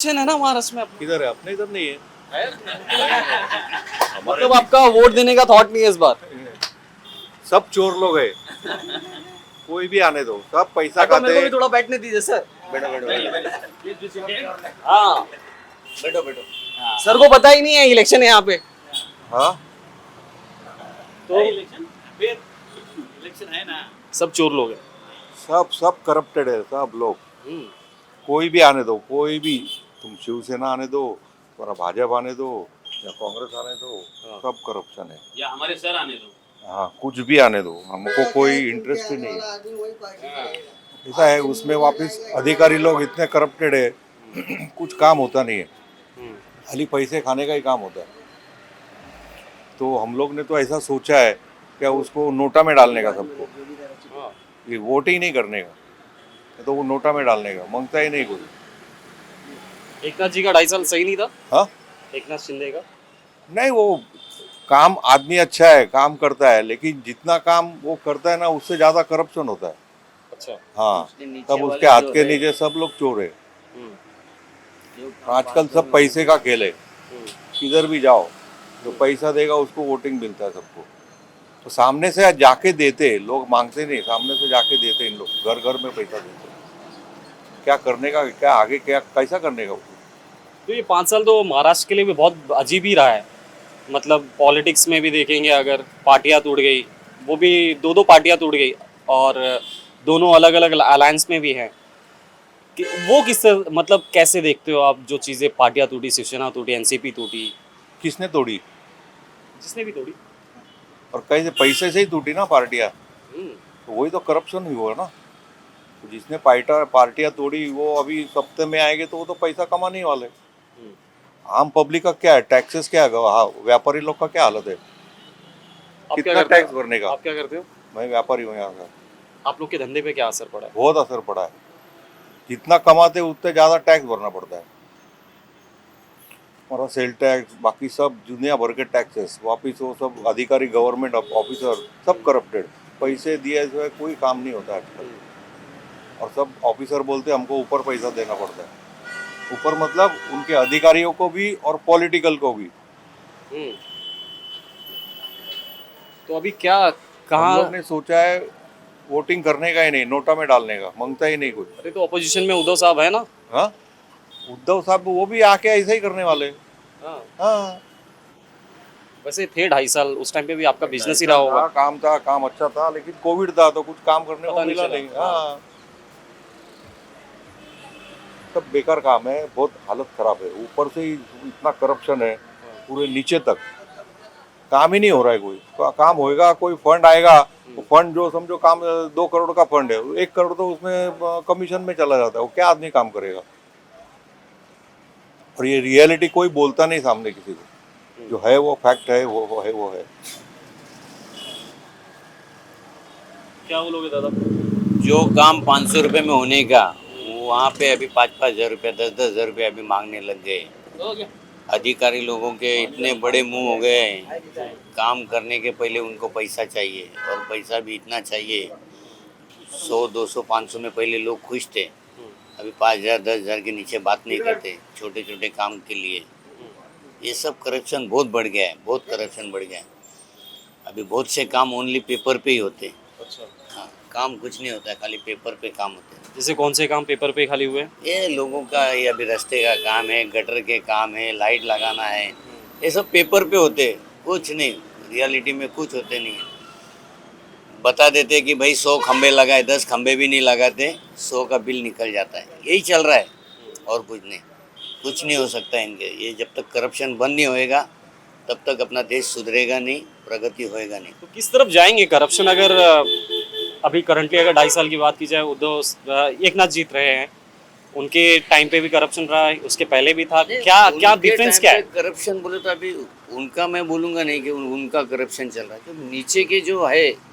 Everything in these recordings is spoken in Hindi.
है ना महाराष्ट्र में अपने। किधर है? अपने इधर नहीं है। मतलब आपका वोट देने का थॉट नहीं है इस बार। सब चोर लोग है, कोई भी आने दो, सब पैसा तो मेरे को भी खाते। थोड़ा बैठने दीजिए सर। बैठो बैठो बैठो। हाँ बैठो बैठो। सर को पता ही नहीं है इलेक्शन है यहाँ पे। हाँ, तो इलेक्शन है ना। सब चोर लोग हैं। सब सब करप्टेड है, सब लोग। कोई भी आने दो, कोई भी। तुम शिवसेना आने दो, तुम्हारा भाजपा आने दो या कांग्रेस आने दो, सब करप्शन है। या हमारे सर आने दो। हाँ, कुछ भी आने दो, हमको कोई इंटरेस्ट ही नहीं है। ऐसा है, उसमें वापस अधिकारी लोग इतने करप्टेड है, कुछ काम होता नहीं है, खाली पैसे खाने का ही काम होता है। तो हम लोग ने तो ऐसा सोचा है क्या उसको नोटा में डालने का सबको, ये वोट ही नहीं करने का, तो वो नोटा में डालने का मांगता ही नहीं कोई। एक नाथ जी का 2.5 साल सही नहीं था। हाँ, एक नाथ शिंदे का। नहीं, वो काम आदमी अच्छा है, काम करता है, लेकिन जितना काम वो करता है ना, उससे ज्यादा करप्शन होता है। अच्छा। हाँ, तब उसके हाथ के नीचे सब लोग चोर है। आजकल सब पैसे का खेल है, किधर भी जाओ जो पैसा देगा उसको वोटिंग मिलता है सबको। तो सामने से जाके देते लोग, मांगते नहीं, सामने से जाके देते इन लोग, घर घर में पैसा देते। क्या करने का, क्या आगे, क्या कैसा करने का उसको? तो ये 5 साल तो महाराष्ट्र के लिए भी बहुत अजीब ही रहा है। मतलब पॉलिटिक्स में भी देखेंगे अगर पार्टियां टूट गई, वो भी दो दो पार्टियां टूट गई और दोनों अलग अलग अलायंस में भी हैं। कि वो किस मतलब कैसे देखते हो आप जो चीज़ें पार्टियां टूटी, शिवसेना टूटी, एनसीपी टूटी, किसने तोड़ी? जिसने भी तोड़ी। और कैसे पैसे से ही टूटी ना पार्टियां, हम्म, तो वही तो करप्शन ही हुआ ना। तो जिसने पार्टियां तोड़ी वो अभी सत्ते में आएंगे तो वो तो पैसा कमाने ही वाले। हम्म। आम पब्लिक का क्या है, टैक्सेस क्या है, हाँ, व्यापारी लोग का क्या हालत है, आप क्या कितना करते टैक्स हो? भरने का। आप क्या करते हो? मैं व्यापारी हूँ यहाँ का। आप लोग के धंधे पे क्या असर पड़ा है? बहुत असर पड़ा है, जितना कमाते उतने ज़्यादा टैक्स भरना पड़ता है। हमारा सेल टैक्स, बाकी सब दुनिया भर के टैक्सेस, वापिस वो सब अधिकारी, गवर्नमेंट ऑफिसर सब करप्टेड। पैसे दिए हुए कोई काम नहीं होता आजकल। और सब ऑफिसर बोलते हमको ऊपर पैसा देना पड़ता है। ऊपर मतलब उनके अधिकारियों को भी और पॉलिटिकल को भी। हम्म। तो अभी क्या हम कहाँ? लोग ने सोचा है वोटिंग करने का ही नहीं, नोटा में डालने का, मांगता ही नहीं कुछ। अरे तो अपोजिशन में उद्धव साहब है ना। हाँ, उद्धव साहब वो भी आके ऐसे ही करने वाले। हाँ। हाँ, वैसे थे 2.5 साल, उस टाइम पे भी आपका बिजनेस ही रहा होगा। काम था, काम अच्छा था, लेकिन कोविड था तो कुछ काम करने पता को नहीं मिला चला। नहीं। हाँ, सब बेकार काम है, बहुत हालत खराब है, ऊपर से ही इतना करप्शन है, पूरे नीचे तक काम ही नहीं हो रहा है। कोई काम होएगा, कोई फंड आएगा, वो फंड जो समझो काम 2 करोड़ का फंड है, 1 करोड़ तो उसमें कमीशन में चला जाता है। वो क्या आदमी काम करेगा? और ये रियलिटी कोई बोलता नहीं सामने किसी को, जो है वो फैक्ट है, वो है वो है। क्या बोलोगे दादा? जो काम 500 रुपये में होने का, वो वहाँ पे अभी 5-5 हज़ार रुपये, 10-10 हज़ार रुपये अभी मांगने लग गए। अधिकारी लोगों के इतने बड़े मुंह हो गए, काम करने के पहले उनको पैसा चाहिए, और पैसा भी इतना चाहिए। 100, 200, 500 में पहले लोग खुश थे, अभी 5 हज़ार 10 हज़ार के नीचे बात नहीं करते छोटे छोटे काम के लिए। ये सब करप्शन बहुत बढ़ गया है, बहुत करप्शन बढ़ गया है। अभी बहुत से काम ओनली पेपर पे ही होते हैं। अच्छा। हाँ, काम कुछ नहीं होता है, खाली पेपर पे काम होते हैं। जैसे कौन से काम पेपर पे खाली हुए हैं? ये लोगों का, ये अभी रास्ते का काम है, गटर के काम है, लाइट लगाना है, ये सब पेपर पे होते हैं, कुछ नहीं, रियलिटी में कुछ होते नहीं है। बता देते कि भाई 100 खंबे लगाए, 10 खंबे भी नहीं लगाते, 100 का बिल निकल जाता है। यही चल रहा है और कुछ नहीं। कुछ नहीं हो सकता इनके, ये जब तक करप्शन बंद नहीं होएगा तब तक अपना देश सुधरेगा नहीं, प्रगति होएगा नहीं। तो किस तरफ जाएंगे करप्शन अगर अभी करंटली अगर 2.5 साल की बात की जाए, एक नाथ जीत रहे हैं, उनके टाइम पे भी करप्शन रहा है, उसके पहले भी था। क्या क्या उनके डिफरेंस टाइम क्या पे है? करप्शन बोले तो अभी उनका मैं बोलूँगा नहीं कि उनका करप्शन चल रहा है, तो नीचे के जो है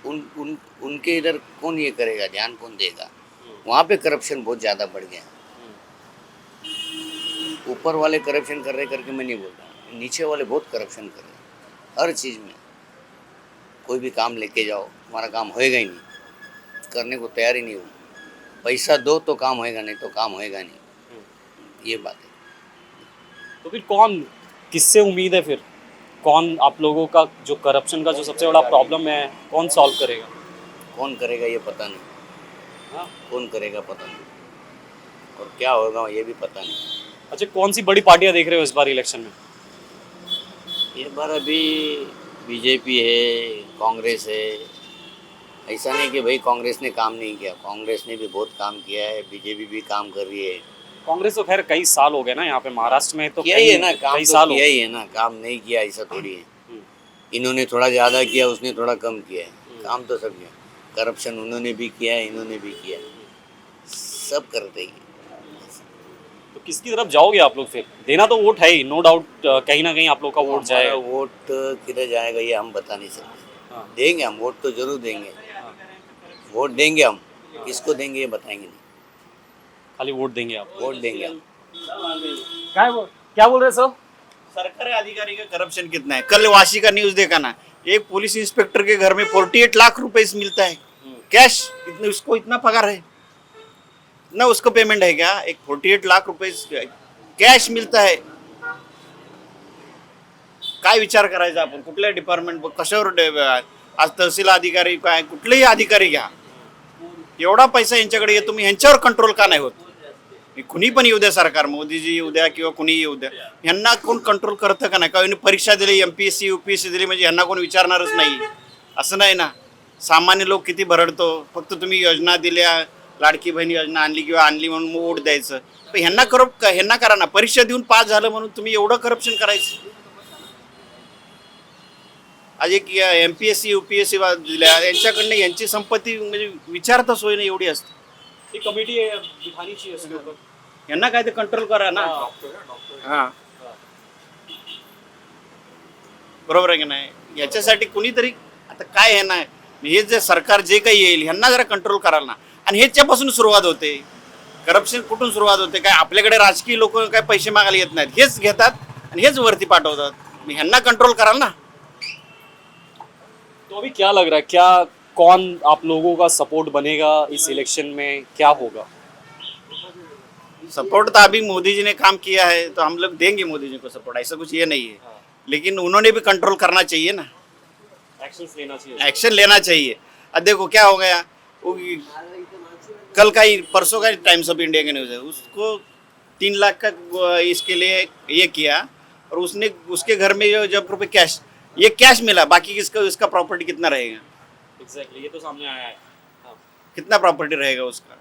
उनके इधर कौन ये करेगा, ध्यान कौन देगा? वहाँ पे करप्शन बहुत ज़्यादा बढ़ गया। ऊपर वाले करप्शन कर रहे करके मैं नहीं बोल रहा हूँ, नीचे वाले बहुत करप्शन कर रहे हैं हर चीज़ में। कोई भी काम लेके जाओ, तुम्हारा काम होएगा ही नहीं, करने को तैयार ही नहीं हो। पैसा दो तो काम होएगा, नहीं तो काम होएगा नहीं। ये बात है। तो फिर कौन, किससे उम्मीद है फिर? कौन आप लोगों का जो करप्शन का जो सबसे बड़ा प्रॉब्लम है, कौन सॉल्व करेगा? कौन करेगा ये पता नहीं, हाँ? कौन करेगा पता नहीं, और क्या होगा ये भी पता नहीं। अच्छा, कौन सी बड़ी पार्टियां देख रहे हो इस बार इलेक्शन में? ये बार अभी बीजेपी है, कांग्रेस है। ऐसा नहीं कि भाई कांग्रेस ने काम नहीं किया, कांग्रेस ने भी बहुत काम किया है, बीजेपी भी काम कर रही है। कांग्रेस तो खैर कई साल हो गए ना यहाँ पे, महाराष्ट्र में तो किया ही है ना काम, कई तो साल हो किया गए। ही है ना, काम नहीं किया ऐसा थोड़ी है। हम्म, इन्होंने थोड़ा ज़्यादा किया, उसने थोड़ा कम किया है, काम तो सब किया। करप्शन उन्होंने भी किया है, इन्होंने भी किया है, सब करते ही। तो किसकी तरफ जाओगे आप लोग फिर? देना तो वोट है ही, नो डाउट, कहीं ना कहीं आप लोग का वोट हमारा जाए। वोट किधर जाएगा ये हम बता नहीं सकते। हाँ, देंगे हम वोट तो जरूर देंगे, हाँ, वोट देंगे हम, किसको देंगे ये बताएंगे नहीं, खाली वोट देंगे आप? वोट देंगे हम। क्या बोल रहे सर? सरकारी अधिकारी का करप्शन कितना है? कल वाशी का न्यूज देखा ना, एक पुलिस इंस्पेक्टर के घर में 48 लाख रुपए मिलता है कैश। इतने उसको इतना पगार है ना, उसको पेमेंट है क्या? एक 48 लाख रुपए कॅश मिळतं आहे. काय विचार करायचा आपण? कुठल्या डिपार्टमेंट कशावर आज तहसील अधिकारी काय कुठलेही अधिकारी घ्या, एवढा पैसा यांच्याकडे येतो, तुम्ही ह्यांच्यावर कंट्रोल का नाही होत? कुणी पण येऊ द्या सरकार, मोदीजी येऊ द्या किंवा कुणी येऊ द्या, यांना कोण कंट्रोल करतं का नाही? काही परीक्षा दिली, MPSC UPSC दिली म्हणजे यांना कोण विचारणारच नाही, असं नाही ना. सामान्य लोक किती भरडतो, फक्त तुम्ही योजना दिल्या, लाडकी बहीण योजना आणली किंवा आणली म्हणून वोट द्यायचं. पण ह्यांना करा ना, परीक्षा देऊन पास झालं म्हणून तुम्ही एवढं करप्शन करायचं. आज एक MPSC UPSC दिल्या, यांच्याकडनं यांची संपत्ती म्हणजे विचारता सोय नाही एवढी असते. एक कमेटी है, दिखानी चाहिए इसके ऊपर. यांना काय ते कंट्रोल करा ना. हां, बरोबर आहे की नाही? याच्यासाठी कुणीतरी आता काय आहे ना, हे जे सरकार जे काही येईल ह्यांना जरा कंट्रोल कराल ना. आणि ह्याच्यापासून सुरुवात होते. करप्शन कुठून सुरुवात होते? काय आपल्याकडे राजकीय लोक काय पैसे मागायला येत नाहीत, हेच घेतात आणि हेच वरती पाठवतात. ह्यांना कंट्रोल कराल ना. तो अभी क्या लग रहा है, क्या कौन आप लोगों का सपोर्ट बनेगा इस इलेक्शन में, क्या होगा? सपोर्ट तो अभी मोदी जी ने काम किया है तो हम लोग देंगे मोदी जी को सपोर्ट, ऐसा कुछ ये नहीं है. लेकिन उन्होंने भी कंट्रोल करना चाहिए ना, एक्शंस लेना चाहिए. एक्शन लेना चाहिए. अब देखो क्या हो गया, कल का ही परसों का टाइम्स ऑफ इंडिया का न्यूज़ है, उसको 3 लाख का इसके लिए ये किया और उसने उसके घर में जो जब रुपये कैश, ये कैश मिला, बाकी किसका उसका प्रॉपर्टी कितना रहेगा, एग्जैक्टली, ये तो सामने आया है. हाँ. कितना प्रॉपर्टी रहेगा उसका.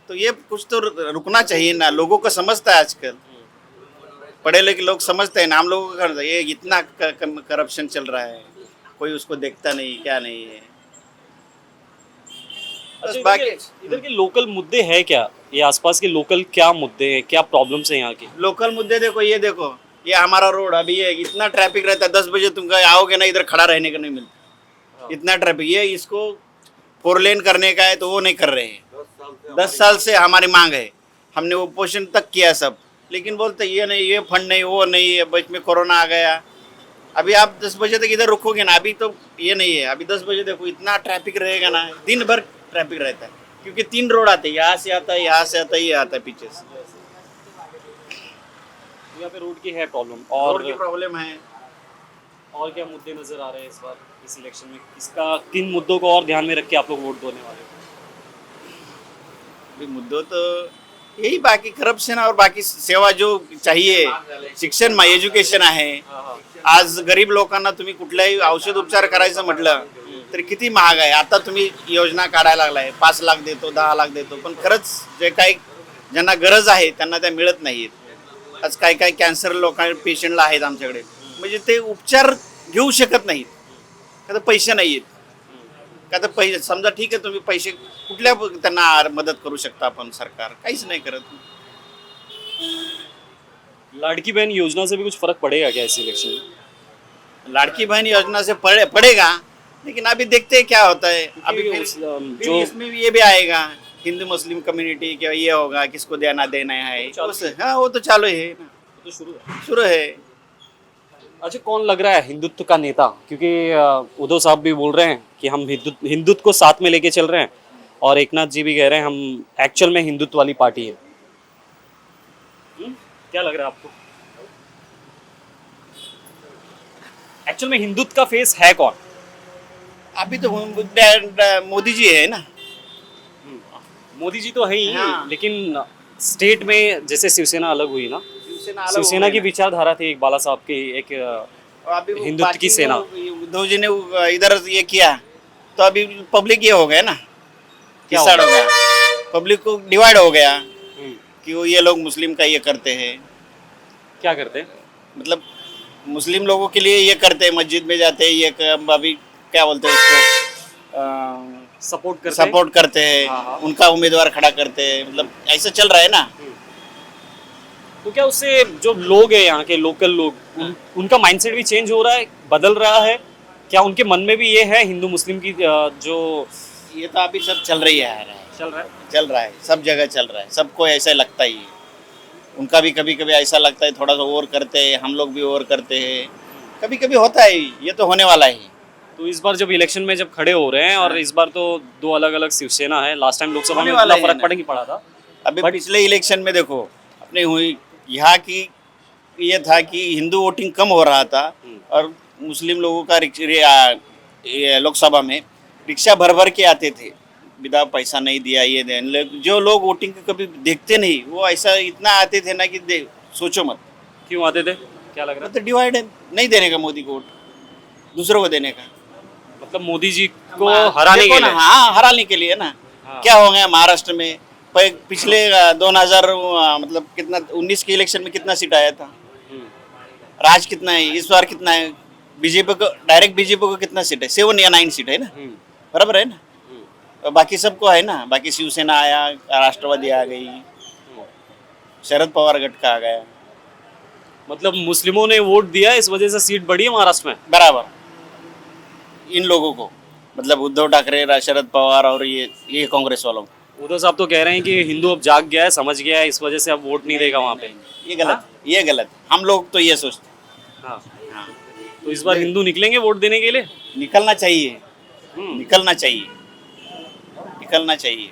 तो ये कुछ तो रुकना चाहिए ना. लोगों को समझता है आजकल, पढ़े लिखे लोग समझते हैं ना. हम लोगों का ये इतना करप्शन चल रहा है, कोई उसको देखता नहीं, क्या नहीं है. बस अच्छा, बाकी इधर के लोकल मुद्दे हैं क्या? ये आसपास के लोकल क्या मुद्दे हैं, क्या प्रॉब्लम्स हैं यहाँ के? लोकल मुद्दे देखो, ये हमारा रोड अभी ये इतना ट्रैफिक रहता है, 10 बजे तुम आओगे ना, इधर खड़ा रहने का नहीं मिलता, इतना ट्रैफिक. ये इसको 4 लेन करने का है तो वो नहीं कर रहे हैं. 10 साल से हमारी मांग है, हमने ओपोजिशन तक किया सब, लेकिन बोलते ये नहीं, ये फंड नहीं, वो नहीं है, बीच में कोरोना आ गया. अभी आप 10 बजे तक इधर रुकोगे ना, अभी तो ये नहीं है. अभी 10 बजे देखो इतना ट्रैफिक रहेगा ना, दिन भर ट्रैफिक रहता है, क्योंकि 3 रोड आते हैं, यहाँ से आता है, यहाँ से आता है, ये आता है पीछे से. यहाँ पे रोड की है प्रॉब्लम. रोड की और प्रॉब्लम है. और क्या मुद्दे नजर आ रहे हैं इस बार इस इलेक्शन में? किसका, किन मुद्दों को और ध्यान में रख के आप लोग वोट देने वाले हो? अभी मुद्दों तो यही, बाकी करप्शन और बाकी सेवा जो चाहिए, शिक्षण एज्युकेशन आहे. आज गरीब लोकांना तुम्ही कुठलाही औषध उपचार करायचं म्हटलं तर किती महाग आहे. आता तुम्ही योजना काढायला लागलाय, 5 लाख देतो, 10 लाख देतो, पण खरंच जे काही ज्यांना गरज आहे त्यांना त्या मिळत नाहीत. आज काही कॅन्सर लोकांना पेशंटला आहेत आमच्याकडे, म्हणजे ते उपचार घेऊ शकत नाहीत, का तर पैसे नाही आहेत. का तर पैसे समजा ठीक आहे, तुम्ही पैसे कुठल्या त्यांना मदत करू शकता आपण, सरकार काहीच नाही करत. लाड़की बहन योजना से भी कुछ फर्क पड़ेगा क्या इस इलेक्शन में? लाड़की बहन योजना से पड़ेगा, लेकिन अभी देखते हैं क्या होता है. अभी फिर जो इसमें भी ये भी आएगा, हिंदू मुस्लिम कम्युनिटी क्या ये होगा, किसको देना देना है, हाँ वो तो चालू है ना, तो शुरू है. अच्छा, कौन लग रहा है हिंदुत्व का नेता? क्योंकि उद्धव साहब भी बोल रहे हैं कि हम हिंदुत्व को साथ में लेके चल रहे हैं, और एकनाथ जी भी कह रहे हैं हम एक्चुअल में हिंदुत्व वाली पार्टी है. क्या लग रहा है आपको? एक्चुअल में हिंदुत्व का फेस है कौन? अभी तो मोदी जी है ना। मोदी जी तो है ही, हाँ। लेकिन स्टेट में जैसे शिवसेना अलग हुई ना, शिवसेना अलग शिवसेना हो की गई विचारधारा थी एक बाला साहब की, एक ना। अभी वो हिंदुत्व की बाकी सेना। उद्धव जी ने इधर ये किया तो अभी पब्लिक ये हो गया ना, क्या किसाड़ हो हो गया, पब्लिक को डिवाइड हो गया हम्म, कि वो ये लोग मुस्लिम का ये करते हैं, क्या करते हैं? मतलब मुस्लिम लोगों के लिए ये करते हैं, मस्जिद में जाते हैं, ये अभी क्या बोलते हैं उसको, सपोर्ट करते हैं? सपोर्ट करते हैं, हाँ, हाँ। उनका उम्मीदवार खड़ा करते हैं, मतलब ऐसा चल रहा है ना। तो क्या उससे जो लोग हैं यहाँ के लोकल लोग, उनका माइंडसेट भी चेंज हो रहा है, बदल रहा है? क्या उनके मन में भी ये है हिंदू मुस्लिम की जो ये तो अभी सब चल रही है, चल रहा है? चल रहा है, सब जगह चल रहा है, सबको ऐसा लगता ही है। उनका भी कभी कभी ऐसा लगता है थोड़ा सा और करते हैं, हम लोग भी और करते हैं, कभी कभी होता है, ये तो होने वाला ही। तो इस बार जब इलेक्शन में जब खड़े हो रहे हैं, और इस बार तो दो अलग अलग शिवसेना है, लास्ट टाइम लोकसभा होने में वाला इतना है फर्क ना। पड़ नहीं पड़ा था। अभी But- पिछले इलेक्शन में देखो अपने हुई यहाँ की, ये था कि हिंदू वोटिंग कम हो रहा था और मुस्लिम लोगों का ये लोकसभा में रिक्शा भर भर के आते थे, बिना पैसा नहीं दिया ये दे, जो लोग वोटिंग कभी देखते नहीं वो ऐसा इतना आते थे ना कि सोचो मत। क्यों आते थे? क्या लग रहा है? तो डिवाइड है, नहीं देने का मोदी को वोट, दूसरों को देने का, मतलब मोदी जी को हराने देखो के ना, लिए? हाँ हराने के लिए ना। हाँ। क्या हो गया महाराष्ट्र में, पिछले 2000 मतलब कितना 19 के इलेक्शन में कितना सीट आया था, हम्म, राज कितना है, इस बार कितना है, बीजेपी को डायरेक्ट बीजेपी को कितना सीट है, 7 या 9 सीट है ना, हम्म, बराबर है ना। और बाकी सबको है ना, बाकी शिवसेना आया, राष्ट्रवादी आ गई, शरद पवार गट का आ गया, मतलब मुस्लिमों ने वोट दिया, इस वजह से सीट बढ़ी है महाराष्ट्र में। बराबर इन लोगों को, मतलब उद्धव ठाकरे, शरद पवार और ये कांग्रेस वालों को। उद्धव साहब तो कह रहे हैं कि हिंदू अब जाग गया है, समझ गया है, इस वजह से अब वोट नहीं देगा वहाँ पे। ये गलत, ये गलत, हम लोग तो ये सोचते हैं। हाँ, हाँ, तो इस बार हिंदू निकलेंगे वोट देने के लिए? निकलना चाहिए, हम्म, निकलना चाहिए, निकलना चाहिए।